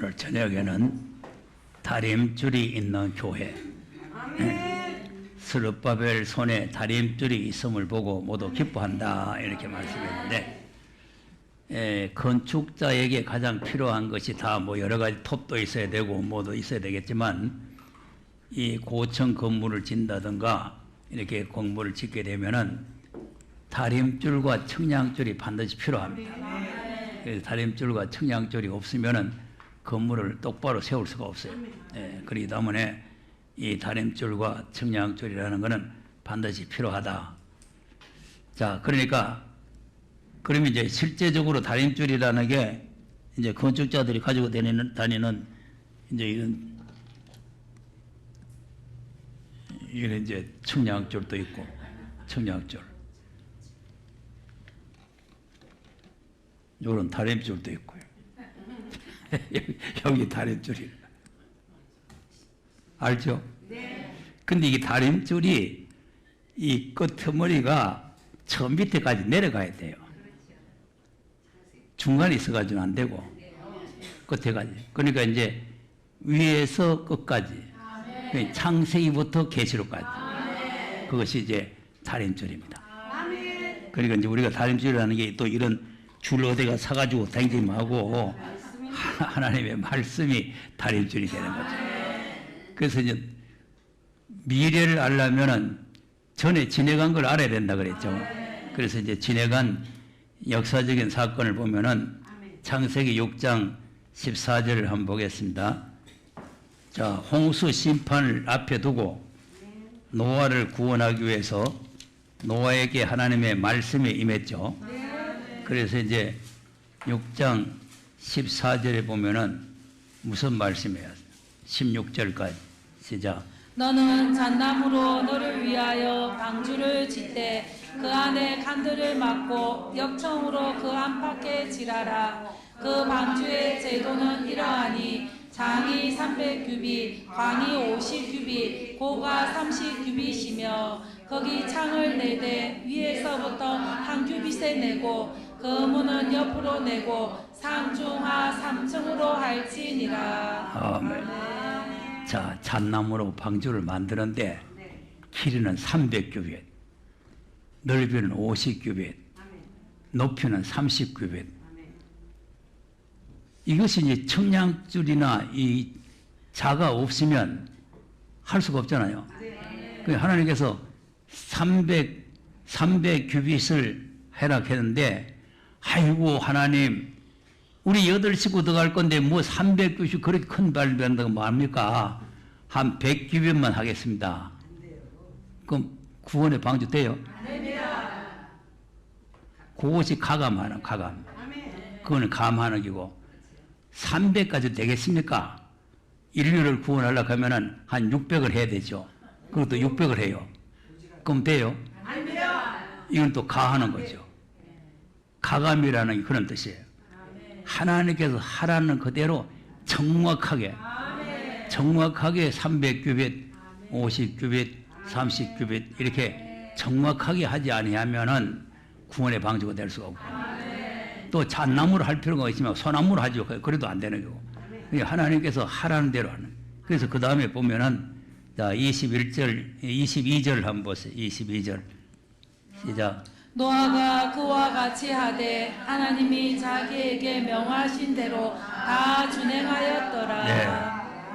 오늘 저녁에는 다림줄이 있는 교회, 스룹바벨 손에 다림줄이 있음을 보고 모두 기뻐한다 이렇게 말씀했는데, 건축자에게 가장 필요한 것이 다 뭐 여러 가지 톱도 있어야 되고 뭐도 있어야 되겠지만, 이 고층 건물을 짓는다든가 이렇게 건물을 짓게 되면은 다림줄과 청량줄이 반드시 필요합니다. 그래서 다림줄과 청량줄이 없으면은 건물을 똑바로 세울 수가 없어요. 그렇기 때문에 이 다림줄과 청량줄이라는 것은 반드시 필요하다. 자, 그러니까 그러면 이제 실제적으로 다림줄이라는 게 이제 건축자들이 가지고 다니는 이제 이런 이제 청량줄도 있고 청량줄, 요런 다림줄도 있고요. 여기 다림줄이 알죠? 네. 근데 이게 다림줄이 이 끄트머리가 저 밑에까지 내려가야 돼요. 중간에 있어가지고는 안 되고 끝에까지. 그러니까 이제 위에서 끝까지, 창세기부터 계시록까지, 그것이 이제 다림줄입니다. 그러니까 이제 우리가 다림줄이라는 게 또 이런 줄 어디가 사가지고 다니기하고 하나님의 말씀이 다림줄이 되는 거죠. 그래서 이제 미래를 알려면은 전에 지나간 걸 알아야 된다 그랬죠. 그래서 이제 지나간 역사적인 사건을 보면은 창세기 6장 14절을 한번 보겠습니다. 자, 홍수 심판을 앞에 두고 노아를 구원하기 위해서 노아에게 하나님의 말씀이 임했죠. 그래서 이제 6장 14절에 보면은 무슨 말씀이에요? 16절까지 시작. 너는 잣나무로 너를 위하여 방주를 짓되 그 안에 칸들을 막고 역청으로 그 안팎에 지라라. 그 방주의 제도는 이러하니 장이 300규빗, 광이 50규빗, 고가 30규빗이며 거기 창을 내되 위에서부터 한 규빗에 내고 그 문은 옆으로 내고 상중하 3층으로 할지니라. 아멘. 자, 잣나무로 방주를 만드는데 길이는 300규빗, 넓이는 50규빗, 높이는 30규빗. 이것이 이제 청량줄이나 이 자가 없으면 할 수가 없잖아요. 하나님께서 300규빗을 해라 했는데, 아이고 하나님, 우리 8식구 들어갈 건데 뭐 300규빗 그렇게 큰 발을 한다고 뭐합니까? 한 100규빗만 하겠습니다. 그럼 구원의 방주 돼요? 그것이 가감하는 가감. 그거는 감하는 기고, 300까지 되겠습니까? 인류를 구원하려고 하면은 한 600을 해야 되죠. 그것도 600을 해요. 그럼 돼요? 이건 또 가하는 거죠. 가감이라는 게 그런 뜻이에요. 하나님께서 하라는 그대로 정확하게 300규빗, 50규빗, 30규빗 이렇게 정확하게 하지 아니하면은 구원의 방주가 될 수가 없고, 또 잣나무로 할 필요가 있으면 소나무로 하죠. 그래도 안 되는 거고. 하나님께서 하라는 대로 하는. 그래서 그 다음에 보면은 자, 22절 한번 보세요. 22절 시작. 노아가 그와 같이 하되 하나님이 자기에게 명하신 대로 다 준행하였더라. 네.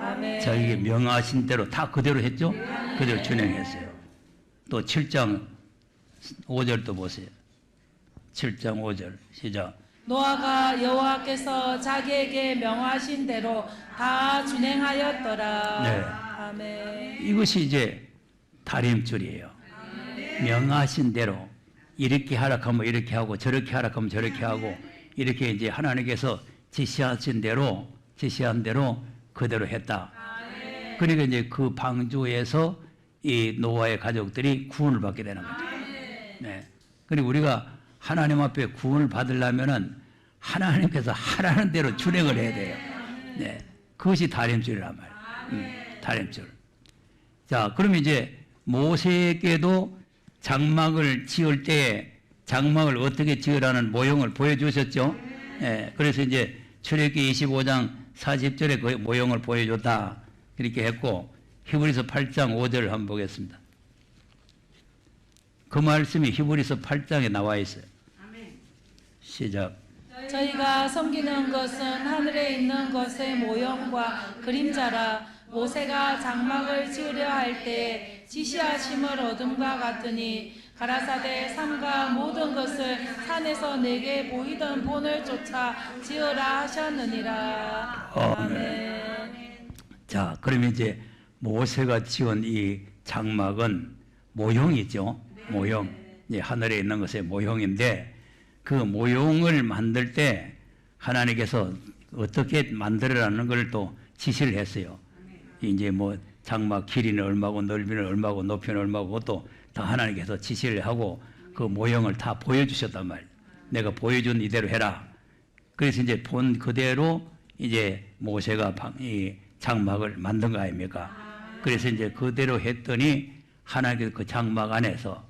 아멘. 자기에게 명하신 대로 다 그대로 했죠. 그대로 준행했어요. 또 7장 5절도 보세요. 7장 5절 시작. 노아가 여호와께서 자기에게 명하신 대로 다 준행하였더라. 네. 아멘. 이것이 이제 다림줄이에요. 명하신 대로 이렇게 하라 하면 이렇게 하고 저렇게 하라 하면 저렇게 하고, 이렇게 이제 하나님께서 지시한 대로 그대로 했다. 그러니까 이제 그 방주에서 이 노아의 가족들이 구원을 받게 되는 거죠. 네. 그리고 우리가 하나님 앞에 구원을 받으려면은 하나님께서 하라는 대로 준행을 해야 돼요. 네. 그것이 다림줄이란 말이에요. 다림줄. 자, 그러면 이제 모세에게도 장막을 지을 때 장막을 어떻게 지으라는 모형을 보여주셨죠. 예, 그래서 이제 출애굽기 25장 40절에 그 모형을 보여줬다. 이렇게 했고, 히브리서 8장 5절을 한번 보겠습니다. 그 말씀이 히브리서 8장에 나와 있어요. 시작. 저희가 섬기는 것은 하늘에 있는 것의 모형과 그림자라. 모세가 장막을 지으려 할 때 지시하심을 얻음과 같으니 가라사대 삼가 모든 것을 산에서 내게 보이던 본을 쫓아 지으라 하셨느니라. 아멘. 자, 그러면 이제 모세가 지은 이 장막은 모형이죠. 모형. 이제 하늘에 있는 것의 모형인데, 그 모형을 만들 때 하나님께서 어떻게 만들어라는 걸 또 지시를 했어요. 이제 뭐 장막 길이는 얼마고 넓이는 얼마고 높이는 얼마고 또 다 하나님께서 지시를 하고 그 모형을 다 보여주셨단 말이에요. 내가 보여준 이대로 해라. 그래서 이제 본 그대로 이제 모세가 이 장막을 만든 거 아닙니까? 그래서 이제 그대로 했더니 하나님께서 그 장막 안에서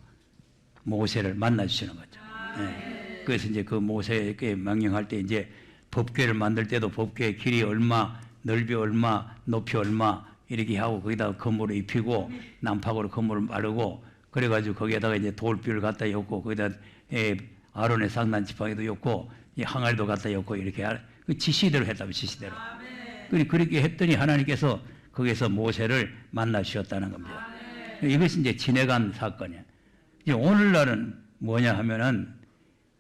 모세를 만나 주시는 거죠. 네. 그래서 이제 그 모세에게 명령할 때 이제 법궤를 만들 때도 법궤 길이 얼마, 넓이 얼마, 높이 얼마 이렇게 하고 거기다가 건물을 입히고 난파고로 건물을 마르고 그래가지고 거기에다가 이제 돌비를 갖다 엮고 거기다 아론의 상단 지팡이도 엮고 항아리도 갖다 엮고 이렇게 그 지시대로 했다면 지시대로. 그렇게 했더니 하나님께서 거기서 모세를 만나 주셨다는 겁니다. 이것이 이제 지내간 사건이에요. 이제 오늘날은 뭐냐 하면은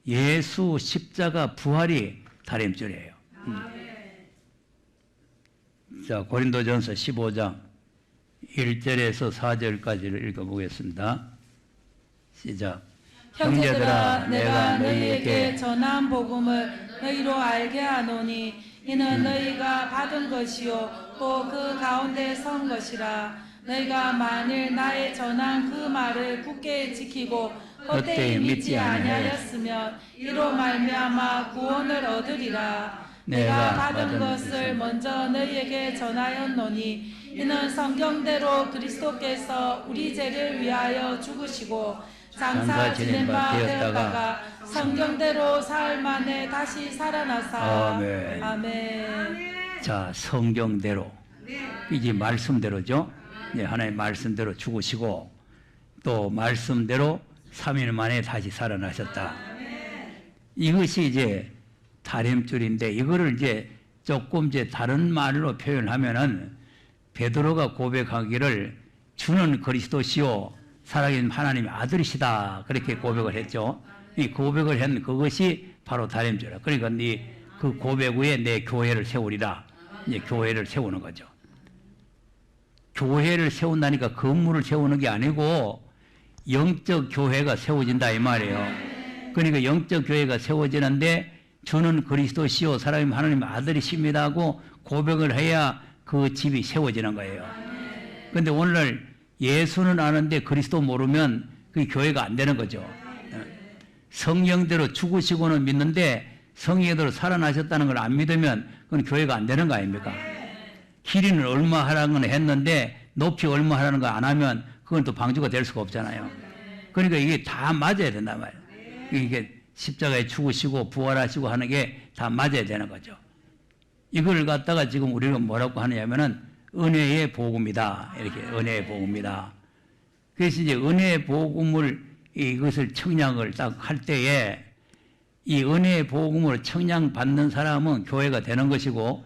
예수 십자가 부활이 다림줄이에요. 자, 고린도전서 15장 1절에서 4절까지를 읽어보겠습니다. 시작. 형제들아, 내가 너희에게 전한 복음을 너희로 알게 하노니 이는 너희가 받은 것이요 또 그 가운데 선 것이라. 너희가 만일 나의 전한 그 말을 굳게 지키고 헛되이 믿지 아니하였으면 이로 말미암아 구원을 얻으리라. 내가 받은 것을 먼저 너희에게 전하였노니 이는 성경대로 그리스도께서 우리 죄를 위하여 죽으시고 장사 지낸 바 되었다가 성경대로 사흘 만에 다시 살아나사. 아멘. 아멘. 자, 성경대로 이게 말씀대로죠. 네, 하나님의 말씀대로 죽으시고 또 말씀대로 3일 만에 다시 살아나셨다. 이것이 이제 다림줄인데 이거를 이제 조금 이제 다른 말로 표현하면은 베드로가 고백하기를 주는 그리스도시요 살아계신 하나님의 아들이시다 그렇게 고백을 했죠. 이 고백을 한 그것이 바로 다림줄이라. 그러니까 그 고백 후에 내 교회를 세우리라. 이제 교회를 세우는 거죠. 교회를 세운다니까 건물을 세우는 게 아니고 영적 교회가 세워진다 이 말이에요. 그러니까 영적 교회가 세워지는데 주는 그리스도시요 살아계신 하나님의 아들이십니다 하고 고백을 해야 그 집이 세워지는 거예요. 그런데 오늘날 예수는 아는데 그리스도 모르면 그 교회가 안 되는 거죠. 성령대로 죽으시고는 믿는데 성령대로 살아나셨다는 걸 안 믿으면 그건 교회가 안 되는 거 아닙니까? 길이는 얼마 하라는 건 했는데 높이 얼마 하라는 거 안 하면 그건 또 방주가 될 수가 없잖아요. 그러니까 이게 다 맞아야 된단 말이에요. 이게 십자가에 죽으시고 부활하시고 하는 게 다 맞아야 되는 거죠. 이걸 갖다가 지금 우리가 뭐라고 하느냐면은 은혜의 복음이다. 이렇게 은혜의 복음이다. 그래서 이제 은혜의 복음을 이것을 청량을 딱 할 때에 이 은혜의 복음을 청량 받는 사람은 교회가 되는 것이고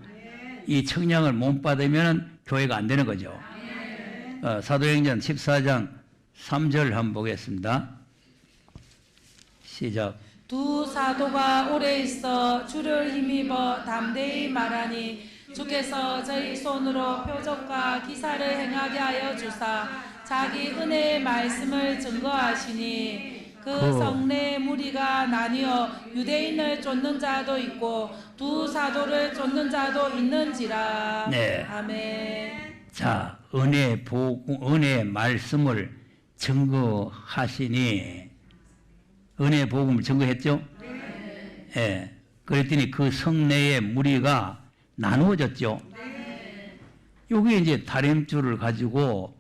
이 청량을 못 받으면 교회가 안 되는 거죠. 사도행전 14장 3절 한번 보겠습니다. 시작. 두 사도가 오래 있어 주를 힘입어 담대히 말하니 주께서 저희 손으로 표적과 기사를 행하게 하여 주사 자기 은혜의 말씀을 증거하시니 그 성내 무리가 나뉘어 유대인을 쫓는 자도 있고 두 사도를 쫓는 자도 있는지라. 네. 아멘. 자, 은혜의 말씀을 증거하시니 은혜의 복음을 증거했죠? 네. 예. 그랬더니 그 성내의 무리가 나누어졌죠. 네. 여기 이제 다림줄을 가지고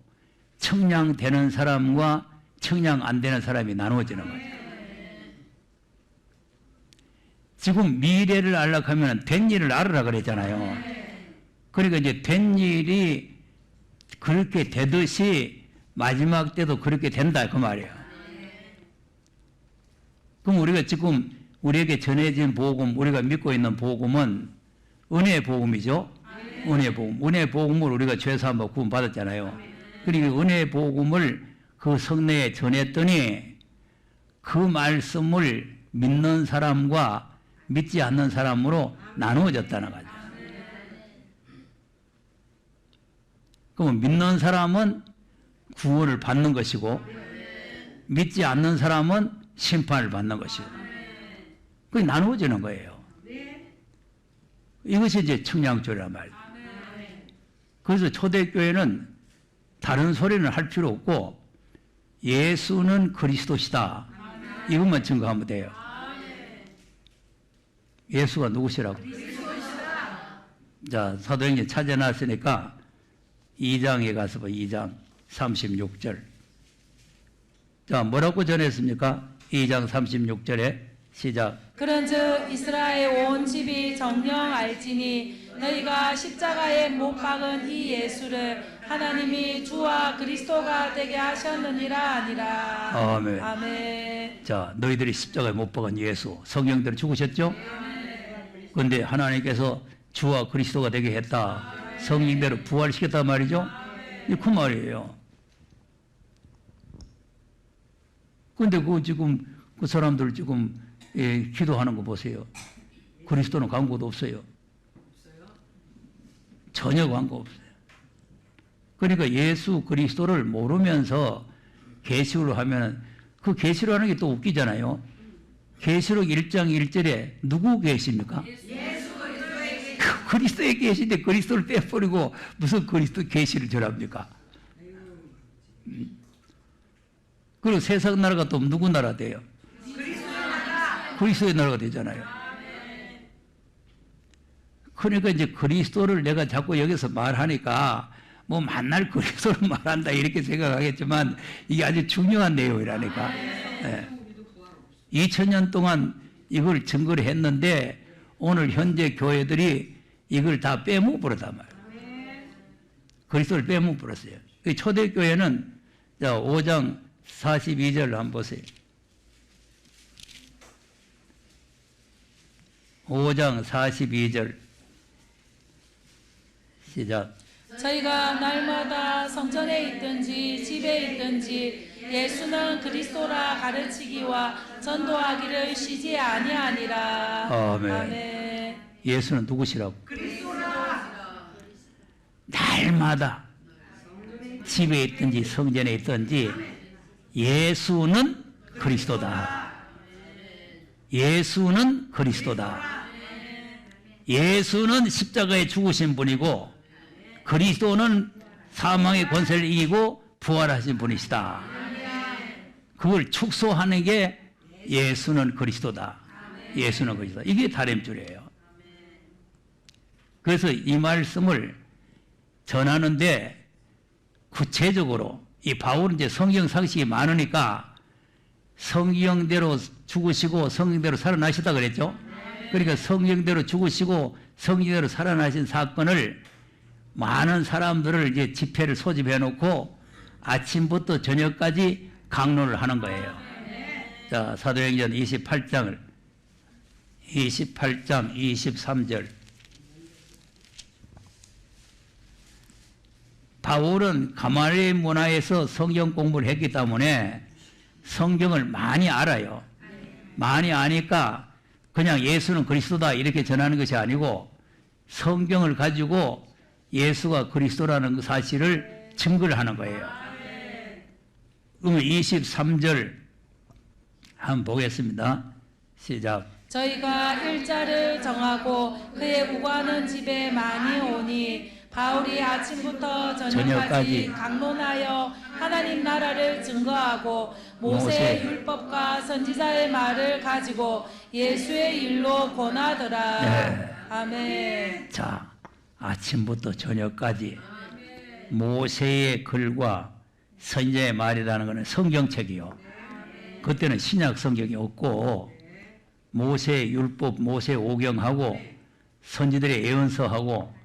청량되는 사람과 청량 안 되는 사람이 나누어지는 거죠. 지금 미래를 알려고 하면 된 일을 알으라 그랬잖아요. 그러니까 이제 된 일이 그렇게 되듯이 마지막 때도 그렇게 된다 그 말이에요. 그럼 우리가 지금 우리에게 전해진 복음, 우리가 믿고 있는 복음은 은혜의 복음이죠. 은혜의 복음. 은혜의 복음을 우리가 죄사함과 구원 받았잖아요. 그리고 은혜의 복음을 그 성내에 전했더니 그 말씀을 믿는 사람과 믿지 않는 사람으로 나누어졌다는 거죠. 그럼 믿는 사람은 구원을 받는 것이고 믿지 않는 사람은 심판을 받는 것이고 그게 나누어지는 거예요. 이것이 이제 청량교회란 말이에요. 그래서 초대교회는 다른 소리는 할 필요 없고 예수는 그리스도시다. 이것만 증거하면 돼요. 예수가 누구시라고? 자, 사도행전 찾아놨으니까 2장에 가서 봐. 2장 36절. 자, 뭐라고 전했습니까? 2장 36절에 시작. 그런즉 이스라엘 온 집이 정녕 알지니 너희가 십자가에 못 박은 이 예수를 하나님이 주와 그리스도가 되게 하셨느니라 아니라. 아멘. 아멘. 자, 너희들이 십자가에 못 박은 예수, 성령대로 죽으셨죠? 그런데 하나님께서 주와 그리스도가 되게 했다. 성령대로 부활시켰단 말이죠? 그 말이에요. 그런데 그 지금 그 사람들 지금 기도하는 거 보세요. 그리스도는 광고도 없어요. 전혀 광고 없어요. 그러니까 예수 그리스도를 모르면서 계시로 하면 그 계시로 하는 게 또 웃기잖아요. 계시록 1장 1절에 누구 계십니까? 그리스도의 계시인데 그리스도를 빼버리고 무슨 그리스도 계시를 전합니까? 그리고 세상 나라가 또 누구 나라 돼요? 그리스도의 나라가 되잖아요. 그러니까 이제 그리스도를 내가 자꾸 여기서 말하니까 뭐 만날 그리스도를 말한다 이렇게 생각하겠지만 이게 아주 중요한 내용이라니까. 네. 2000년 동안 이걸 증거를 했는데 오늘 현재 교회들이 이걸 다 빼먹어버렸단 말이에요. 그리스도를 빼먹어버렸어요. 초대교회는 5장 42절을 한번 보세요. 5장 42절 시작. 저희가 날마다 성전에 있든지 집에 있든지 예수는 그리스도라 가르치기와 전도하기를 쉬지 아니하니라. 아멘. 아멘. 예수는 누구시라고? 그리스도라. 날마다 집에 있든지 성전에 있든지 예수는 그리스도다. 예수는 그리스도다. 예수는 십자가에 죽으신 분이고 그리스도는 사망의 권세를 이기고 부활하신 분이시다. 그걸 축소하는 게 예수는 그리스도다. 예수는 그리스도다. 이게 다림줄이에요. 그래서 이 말씀을 전하는데 구체적으로 이 바울은 이제 성경 상식이 많으니까 성경대로 죽으시고 성경대로 살아나시다 그랬죠. 그러니까 성경대로 죽으시고 성경대로 살아나신 사건을 많은 사람들을 이제 집회를 소집해 놓고 아침부터 저녁까지 강론을 하는 거예요. 자, 사도행전 28장 23절. 바울은 가말리엘 문화에서 성경 공부를 했기 때문에 성경을 많이 알아요. 많이 아니까 그냥 예수는 그리스도다 이렇게 전하는 것이 아니고 성경을 가지고 예수가 그리스도라는 그 사실을 증거를 하는 거예요. 그러면 23절 한번 보겠습니다. 시작. 저희가 일자를 정하고 그의 우관은 집에 많이 오니 바울이 아침부터 저녁까지 강론하여 하나님 나라를 증거하고 모세의 율법과 선지자의 말을 가지고 예수의 일로 권하더라. 네. 아멘. 자, 아침부터 저녁까지 모세의 글과 선지자의 말이라는 것은 성경책이요. 그때는 신약 성경이 없고 모세의 율법, 모세의 오경하고 선지들의 예언서하고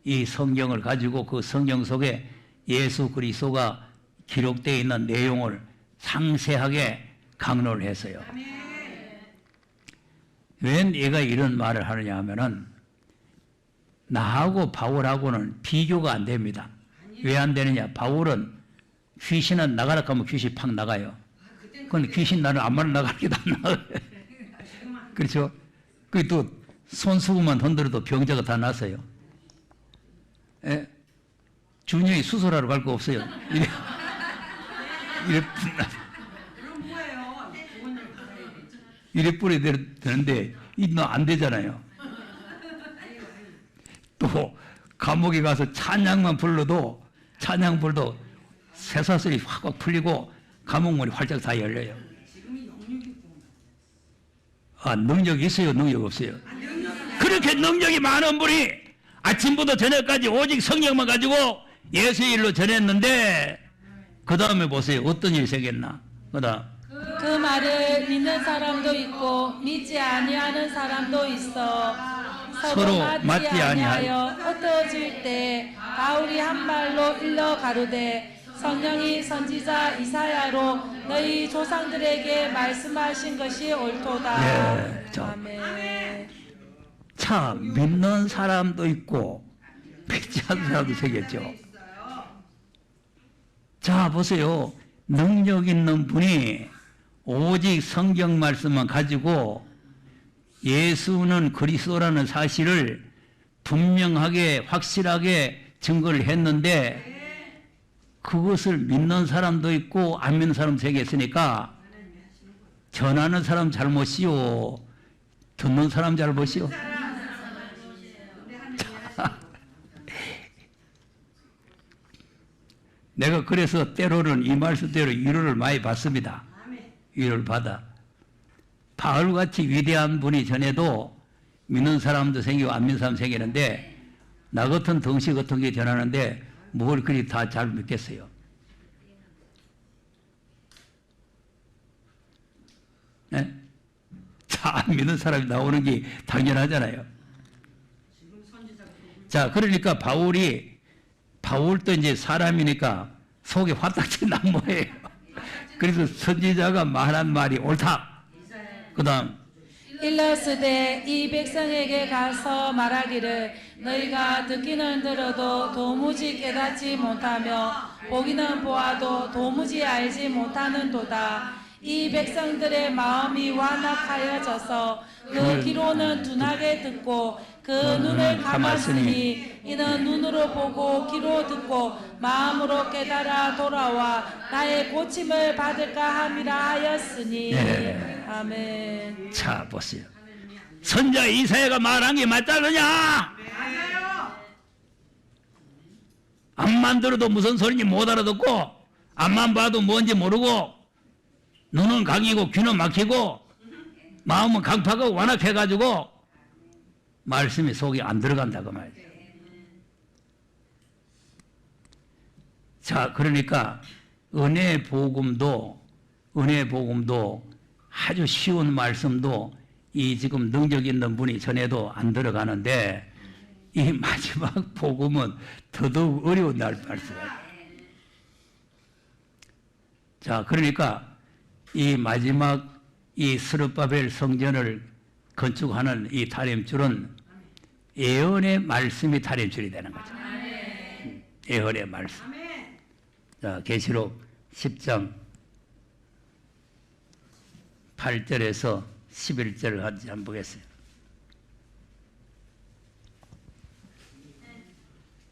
이 성경을 가지고 그 성경 속에 예수 그리스도가 기록되어 있는 내용을 상세하게 강론을 했어요. 왜 내가 이런 말을 하느냐 하면은 나하고 바울하고는 비교가 안 됩니다. 왜 안 되느냐? 바울은 귀신은 나가라 하면 귀신이 팍 나가요. 그건 귀신 나는 암만 나가기도 안 나가요. 그렇죠? 그 또 손수건만 흔들어도 병자가 다 났어요. 예? 준영이 수술하러 갈 거 없어요. 이래 뿌려야 되는데 너 안 되잖아요. 또 감옥에 가서 찬양만 불러도 찬양 불도 쇠사슬이 확 풀리고 감옥문이 활짝 다 열려요. 아, 능력이 있어요? 능력 없어요? 그렇게 능력이 많은 분이 아침부터 저녁까지 오직 성경만 가지고 예수의 일로 전했는데 그 다음에 보세요. 어떤 일이 생겼나? 그 말을 믿는 사람도 있고 믿지 아니하는 사람도 있어 서로 맞지 아니하여 흩어질 때 바울이 한 말로 일러 가로되 성령이 선지자 이사야로 너희 조상들에게 말씀하신 것이 옳도다. 네, 아멘. 참 믿는 사람도 있고 믿지 않는 사람도 생겼죠. 자 보세요. 능력 있는 분이 오직 성경 말씀만 가지고 예수는 그리스도라는 사실을 분명하게 확실하게 증거를 했는데 그것을 믿는 사람도 있고 안 믿는 사람도 생겼으니까 전하는 사람 잘못이요 듣는 사람 잘못이요. 내가 그래서 때로는 이 말씀대로 위로를 많이 받습니다. 위로를 받아. 바울같이 위대한 분이 전에도 믿는 사람도 생기고 안 믿는 사람도 생기는데 나 같은 덩치 같은 게 전하는데 뭘 그리 다 잘 믿겠어요. 네? 잘 믿는 사람이 나오는 게 당연하잖아요. 자, 그러니까 바울도 이제 사람이니까 속에 화딱 친 나무예요. 그래서 선지자가 말한 말이 옳다. 그 다음 일러스되 이 백성에게 가서 말하기를 너희가 듣기는 들어도 도무지 깨닫지 못하며 보기는 보아도 도무지 알지 못하는도다. 이 백성들의 마음이 완악하여져서 그 귀로는 둔하게 듣고 그 눈을 감았으니 이는 눈으로 보고 귀로 듣고 마음으로 깨달아 돌아와 나의 고침을 받을까 함이라 하였으니. 네. 아멘. 자 보세요. 선자 이사야가 말한 게 맞다느냐? 앞만 들어도 무슨 소리인지 못 알아듣고 앞만 봐도 뭔지 모르고 눈은 강이고 귀는 막히고 마음은 강팍하고 완악해가지고 말씀이 속에 안 들어간다고 말이죠. 자, 그러니까 은혜 복음도 아주 쉬운 말씀도 이 지금 능력 있는 분이 전에도 안 들어가는데 이 마지막 복음은 더더욱 어려운 말씀이에요. 자, 그러니까 이 마지막 이 스룹바벨 성전을 건축하는 이 타림줄은 예언의 말씀이 타림줄이 되는 거죠. 예언의 말씀. 자, 계시록 10장 8절에서 11절을 한번 보겠어요.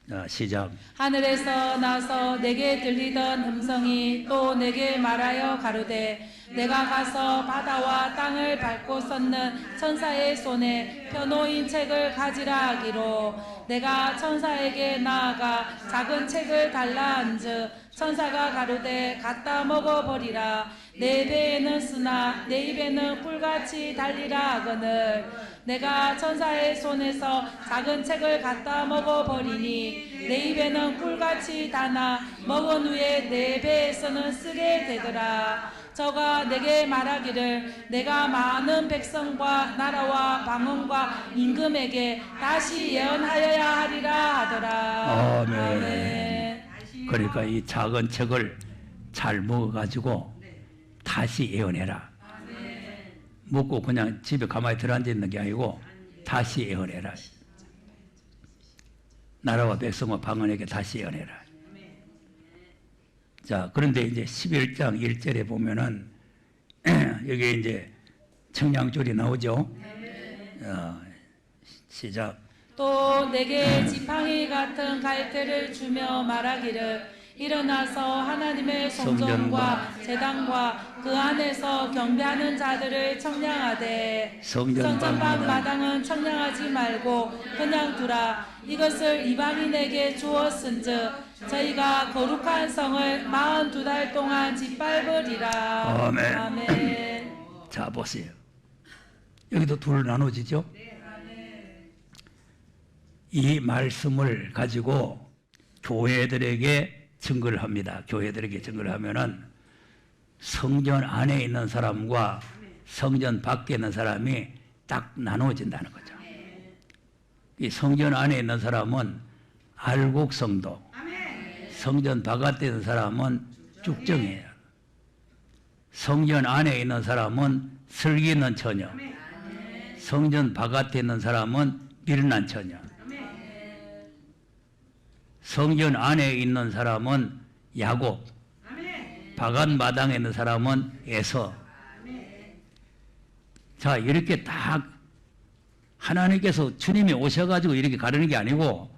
자, 시작. 하늘에서 나서 내게 들리던 음성이 또 내게 말하여 가로되 내가 가서 바다와 땅을 밟고 섰는 천사의 손에 펴놓인 책을 가지라 하기로 내가 천사에게 나아가 작은 책을 달라 한즉 천사가 가로되 갖다 먹어버리라 내 배에는 쓰나 내 입에는 꿀같이 달리라 하거늘 내가 천사의 손에서 작은 책을 갖다 먹어버리니 내 입에는 꿀같이 다나 먹은 후에 내 배에서는 쓰게 되더라. 저가 내게 말하기를 내가 많은 백성과 나라와 방언과 임금에게 다시 예언하여야 하리라 하더라. 아멘. 아멘. 그러니까 이 작은 책을 잘 먹어가지고 다시 예언해라. 먹고 그냥 집에 가만히 들어앉아 있는 게 아니고 다시 예언해라. 나라와 백성과 방언에게 다시 예언해라. 자, 그런데 이제 11장 1절에 보면은 여기 이제 청량줄이 나오죠. 시작. 또 내게 지팡이 같은 갈대를 주며 말하기를 일어나서 하나님의 성전과 제단과 그 안에서 경배하는 자들을 청량하되 성전 밖 마당은 청량하지 말고 그냥 두라. 이것을 이방인에게 주었은즉 저희가 거룩한 성을 42달 동안 짓밟으리라. 아멘. 아멘. 자, 보세요. 여기도 둘 나눠지죠. 이 말씀을 가지고 교회들에게 증거를 합니다. 교회들에게 증거를 하면은 성전 안에 있는 사람과 성전 밖에 있는 사람이 딱 나누어진다는 거죠. 이 성전 안에 있는 사람은 알곡성도, 성전 바깥에 있는 사람은 쭉정이에요. 성전 안에 있는 사람은 슬기 있는 처녀, 성전 바깥에 있는 사람은 미련한 처녀. 성전 안에 있는 사람은 야곱, 바깥 마당에 있는 사람은 에서. 자, 이렇게 딱 하나님께서 주님이 오셔가지고 이렇게 가르는 게 아니고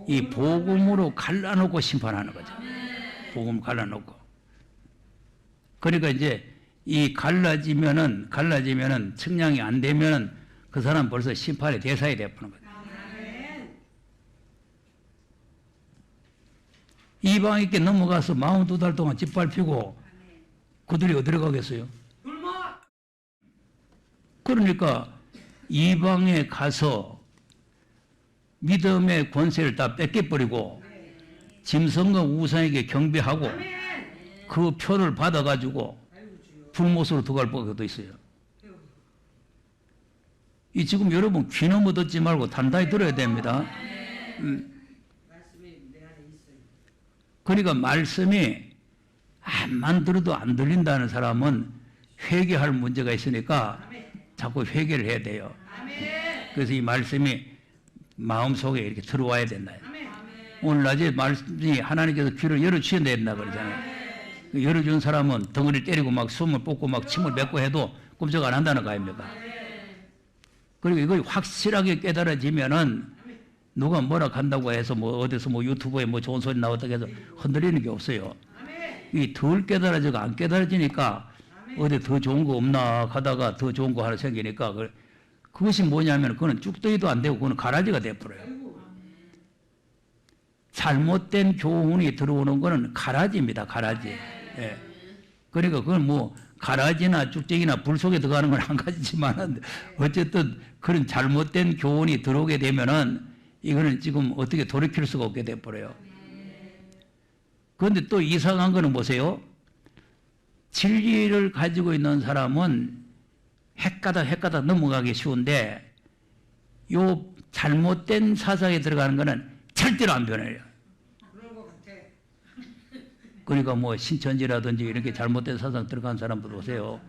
이 복음으로 갈라놓고 심판하는 거죠. 복음 갈라놓고. 그러니까 이제 이 갈라지면은 측량이 안 되면은 그 사람 벌써 심판의 대상이 되어버리는 거죠. 이방인께 넘어가서 42달 동안 짓밟히고 그들이 어디로 가겠어요? 그러니까 이방에 가서 믿음의 권세를 다 뺏겨버리고 짐승과 우상에게 경배하고 그 표를 받아가지고 불못으로 들어갈 뻔도 있어요. 이 지금 여러분 귀너머 듣지 말고 단단히 들어야 됩니다. 그러니까 말씀이 암만 들어도 안 들린다는 사람은 회개할 문제가 있으니까 자꾸 회개를 해야 돼요. 그래서 이 말씀이 마음속에 이렇게 들어와야 된다. 오늘 낮에 말씀이 하나님께서 귀를 열어주셔야 된다 그러잖아요. 열어준 사람은 덩어리를 때리고 막 숨을 뽑고 막 침을 뱉고 해도 꼼짝 안 한다는 거 아닙니까? 그리고 이걸 확실하게 깨달아지면은 누가 뭐라 한다고 해서 뭐 어디서 뭐 유튜브에 뭐 좋은 소리 나왔다고 해서 흔들리는 게 없어요. 이 덜 깨달아지고 안 깨달아지니까 어디 더 좋은 거 없나 하다가 더 좋은 거 하나 생기니까 그것이 뭐냐면 그거는 쭉더기도 안 되고 그거는 가라지가 돼버려요. 잘못된 교훈이 들어오는 거는 가라지입니다. 가라지. 예. 그러니까 그건 뭐 가라지나 쭉대기나 불 속에 들어가는 건 한 가지지만 어쨌든 그런 잘못된 교훈이 들어오게 되면은 이거는 지금 어떻게 돌이킬 수가 없게 돼버려요. 그런데 또 이상한 거는 보세요. 진리를 가지고 있는 사람은 헷가닥 넘어가기 쉬운데 요 잘못된 사상에 들어가는 거는 절대로 안 변해요. 그러니까 뭐 신천지라든지 이렇게 잘못된 사상 들어간 사람들 보세요.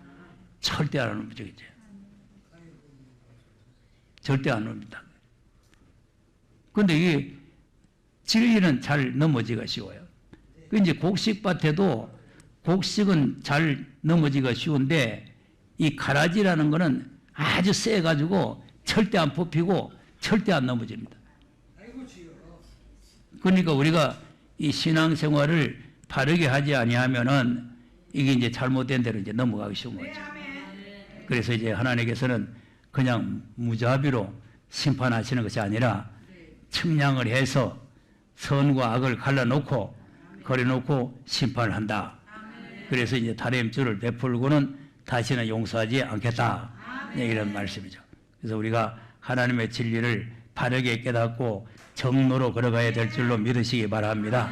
절대 안 옵니다. 절대 안 옵니다. 그런데 이 진리는 잘 넘어지기가 쉬워요. 그 이제 곡식밭에도 곡식은 잘 넘어지기가 쉬운데 이 가라지라는 거는 아주 세가지고 절대 안 뽑히고 절대 안 넘어집니다. 그러니까 우리가 이 신앙생활을 바르게 하지 아니하면은 이게 이제 잘못된 대로 이제 넘어가기 쉬운 거죠. 그래서 이제 하나님께서는 그냥 무자비로 심판하시는 것이 아니라 측량을 해서 선과 악을 갈라놓고 거려놓고 심판을 한다. 그래서 이제 다림줄을 베풀고는 다시는 용서하지 않겠다. 이런 말씀이죠. 그래서 우리가 하나님의 진리를 바르게 깨닫고 정로로 걸어가야 될 줄로 믿으시기 바랍니다.